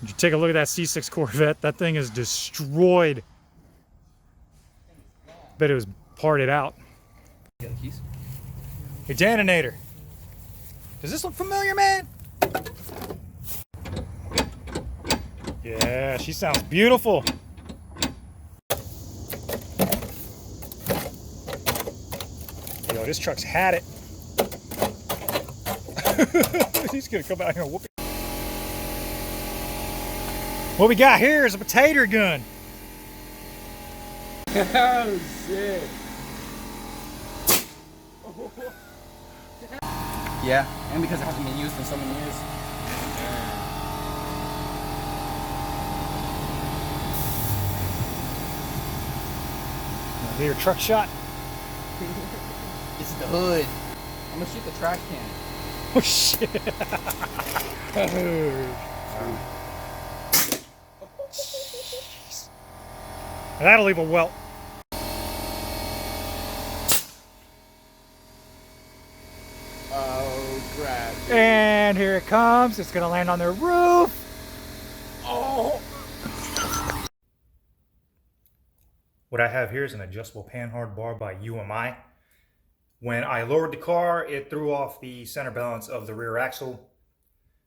You take a look at that C6 Corvette. That thing is destroyed. Bet it was parted out. You got the keys? Hey, Daninator. Does this look familiar, man? Yeah, she sounds beautiful. Yo, this truck's had it. He's gonna come out here and whoop it. What we got here is a potato gun. Oh shit. Yeah, and because it hasn't been used in so many years. Your truck shot. This is the hood. I'm gonna shoot the trash can. Oh shit. That'll leave a welt. Oh crap. And here it comes. It's gonna land on their roof. Oh. What I have here is an adjustable Panhard bar by UMI. When I lowered the car, it threw off the center balance of the rear axle.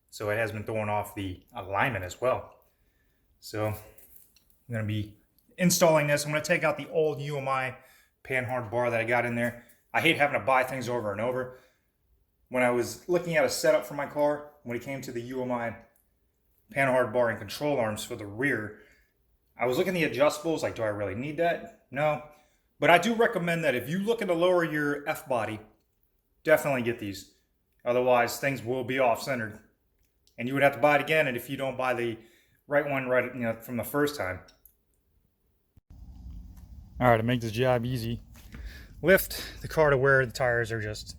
So it has been throwing off the alignment as well. So I'm gonna be installing this. I'm gonna take out the old UMI Panhard bar that I got in there. I hate having to buy things over and over. When I was looking at a setup for my car, when it came to the UMI Panhard bar and control arms for the rear, I was looking at the adjustables, like, do I really need that? No. But I do recommend that if you looking to lower your F-body, definitely get these. Otherwise, things will be off-centered. And you would have to buy it again, and if you don't buy the right one from the first time. All right, to make this job easy, lift the car to where the tires are just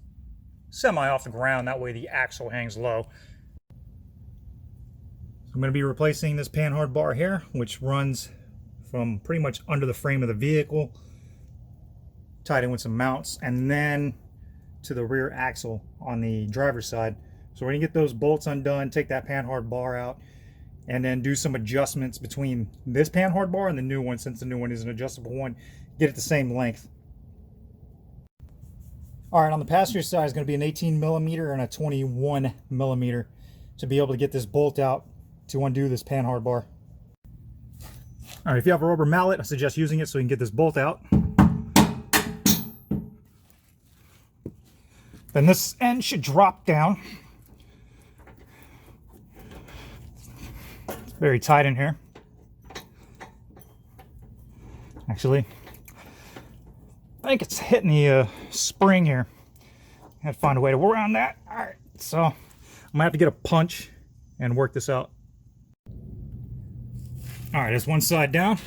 semi off the ground. That way the axle hangs low. I'm going to be replacing this Panhard bar here, which runs from pretty much under the frame of the vehicle, tied in with some mounts, and then to the rear axle on the driver's side. So we're going to get those bolts undone, take that Panhard bar out, and then do some adjustments between this Panhard bar and the new one, since the new one is an adjustable one, get it the same length. All right, on the passenger side is going to be an 18 millimeter and a 21 millimeter to be able to get this bolt out to undo this Panhard bar. All right, if you have a rubber mallet, I suggest using it so you can get this bolt out. Then this end should drop down. It's very tight in here. Actually, I think it's hitting the spring here. I had to find a way to work around that. All right, so I'm gonna have to get a punch and work this out. All right, there's one side down,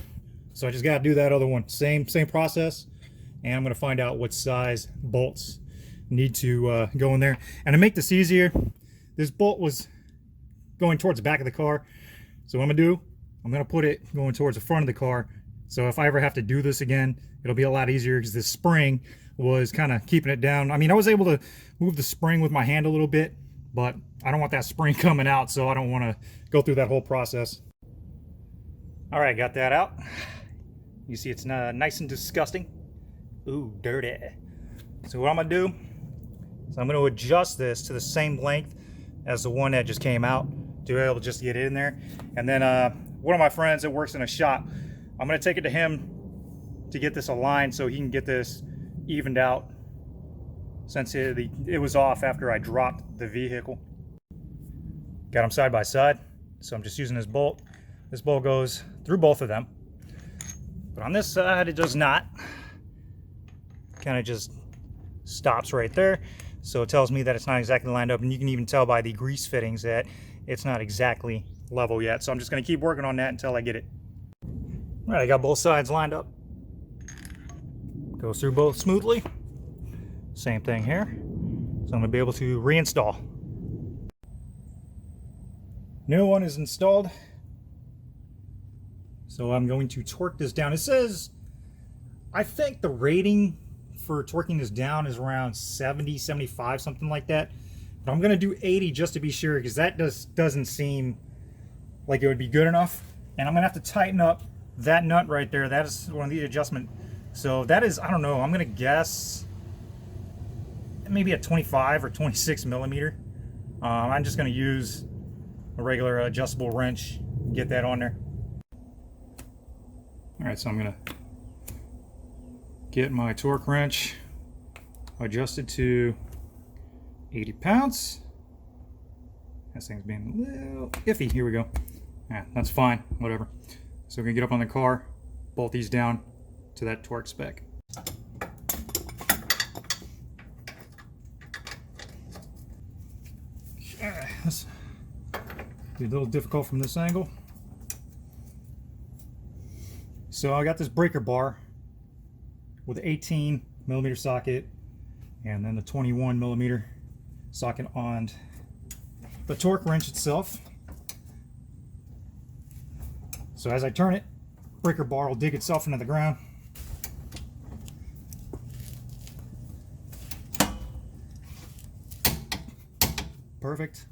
so I just got to do that other one. Same process, and I'm going to find out what size bolts need to go in there. And to make this easier, this bolt was going towards the back of the car, so what I'm going to do, I'm going to put it going towards the front of the car. So if I ever have to do this again, it'll be a lot easier because this spring was kind of keeping it down. I mean, I was able to move the spring with my hand a little bit, but I don't want that spring coming out, so I don't want to go through that whole process. All right, got that out. You see it's nice and disgusting. Ooh, dirty. So what I'm gonna do is I'm gonna adjust this to the same length as the one that just came out to be able to just get it in there. And then one of my friends that works in a shop, I'm gonna take it to him to get this aligned so he can get this evened out, since it was off after I dropped the vehicle. Got them side by side, so I'm just using this bolt. This bolt goes through both of them, but on this side it does not. Kind of just stops right there, so it tells me that it's not exactly lined up, and you can even tell by the grease fittings that it's not exactly level yet. So I'm just going to keep working on that until I get it. All right, I got both sides lined up. Goes through both smoothly. Same thing here. So I'm going to be able to reinstall. New one is installed. So I'm going to torque this down. It says, I think the rating for torquing this down is around 70, 75, something like that. But I'm going to do 80 just to be sure, because that doesn't seem like it would be good enough. And I'm gonna have to tighten up that nut right there. That is one of the adjustment. So that is, I don't know, I'm gonna guess maybe a 25 or 26 millimeter. I'm just gonna use a regular adjustable wrench, get that on there. All right, so I'm gonna get my torque wrench adjusted to 80 pounds. This thing's being a little iffy. Here we go. Yeah, that's fine, whatever. So we're gonna get up on the car, bolt these down to that torque spec. Okay, this be a little difficult from this angle. So I got this breaker bar with an 18 millimeter socket and then the 21 millimeter socket on the torque wrench itself. So as I turn it, breaker bar will dig itself into the ground. Perfect.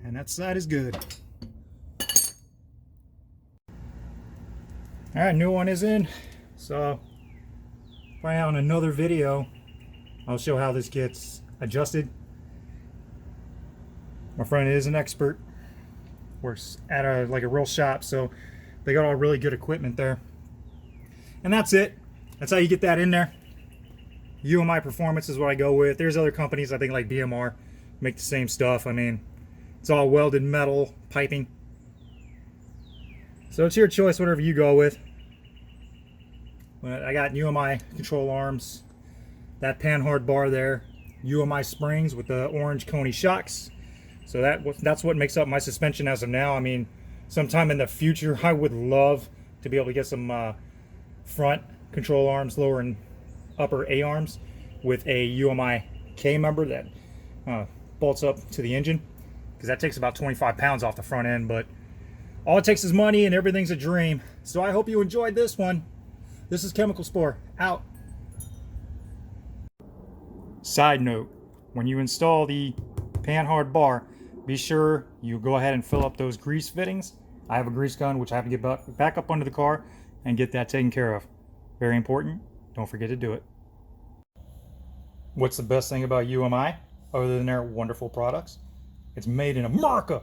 And that side is good. All right, new one is in. So probably on another video, I'll show how this gets adjusted. My friend is an expert, works at a real shop, so they got all really good equipment there. And that's it. That's how you get that in there. UMI Performance is what I go with. There's other companies, I think like BMR, make the same stuff. I mean, it's all welded metal piping. So it's your choice, whatever you go with. I got UMI control arms, that Panhard bar there, UMI springs with the orange Coney shocks. So that's what makes up my suspension as of now. I mean, sometime in the future, I would love to be able to get some front control arms, lower and upper A arms with a UMI K member that bolts up to the engine, because that takes about 25 pounds off the front end. But all it takes is money, and everything's a dream. So I hope you enjoyed this one. This is Chemical Spore, out. Side note, when you install the Panhard bar, be sure you go ahead and fill up those grease fittings. I have a grease gun, which I have to get back up under the car and get that taken care of. Very important. Don't forget to do it. What's the best thing about UMI, other than their wonderful products? It's made in America.